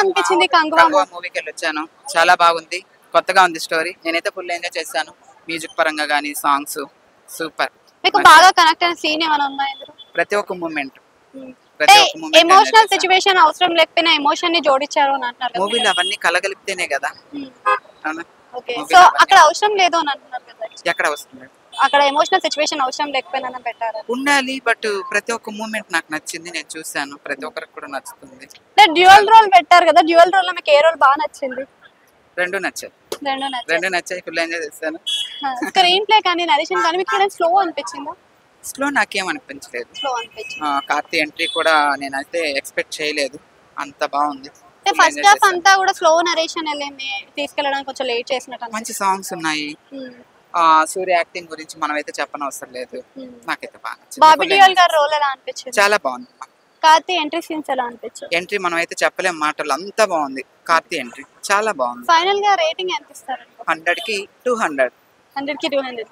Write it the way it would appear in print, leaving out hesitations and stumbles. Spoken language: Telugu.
అనిపించింది కంగువా మూవీకి వెళ్ళి వచ్చాను. చాలా బాగుంది, కొత్తగా ఉంది స్టోరీ. నేనైతే ఫుల్ ఎంజాయ్ చేశాను. మ్యూజిక్ పరంగా గానీ సాంగ్స్ సూపర్. మీకు బాగా కనెక్ట్ అయిన సీన్ ఏమైనా ఉందా ఇందులో? ప్రతి ఒక్క మూమెంట్ ఎమోషనల్ సిచ్యువేషన్ అవసరం లేకపోయినా ఎమోషన్ ని జోడించారు అని అంటున్నారు కదా. మూవీలో అవన్నీ కలగలిపితేనే కదా. అవునా? ఓకే, సో అక్కడ అవసరం లేదు అని అంటున్నారు కదా. ఎక్కడ వస్తుంది? అక్కడ ఎమోషనల్ సిచ్యువేషన్ అవసరం లేకపోయినా పెట్టారు. ఉండాలి, బట్ ప్రతి ఒక్క మూమెంట్ నాకు నచ్చింది. నేను చూసాను, ప్రతి ఒక్కరికి కూడా నచ్చుతుంది. డ్యూయల్ రోల్ పెట్టారు కదా, డ్యూయల్ రోల్ లో మీకు ఏ రోల్ బాగా నచ్చింది? రెండు నచ్చాయి. ఫుల్ ఎంజాయ్ చేశాను. స్క్రీన్ ప్లే కానీ నరేషన్ కానీ మీకు స్లో అనిపించిందా? స్లో నాకేం అనిపించలేదు. స్లో అనిపించింది. కార్తీ ఎంట్రీ కూడా నేనైతే ఎక్స్పెక్ట్ చేయలేదు, అంత బాగుంది. ఫస్ట్ హాఫ్ అంతా కూడా స్లో నరేషన్ వెళ్ళింది, తీసుకెళ్ళడానికి కొంచెం లేట్ చేసినట్టు. మంచి సాంగ్స్ ఉన్నాయి. సూర్య యాక్టింగ్ గురించి మనం అయితే చెప్పనవసరం లేదు. నాకైతే బాగా బాబీ డియోల్ గారి రోల్ ఎలా అనిపించింది? చాలా బాగుంది. కార్తీ ఎంట్రీ సీన్స్ ఎలా అనిపించాయి? ఎంట్రీ మనం అయితే చెప్పలేం మాటలు, అంతా బాగుంది. కార్తీ ఎంట్రీ చాలా బాగుంది. ఫైనల్ గా రేటింగ్ ఎంత ఇస్తారు? 100కి 200. 100కి 200.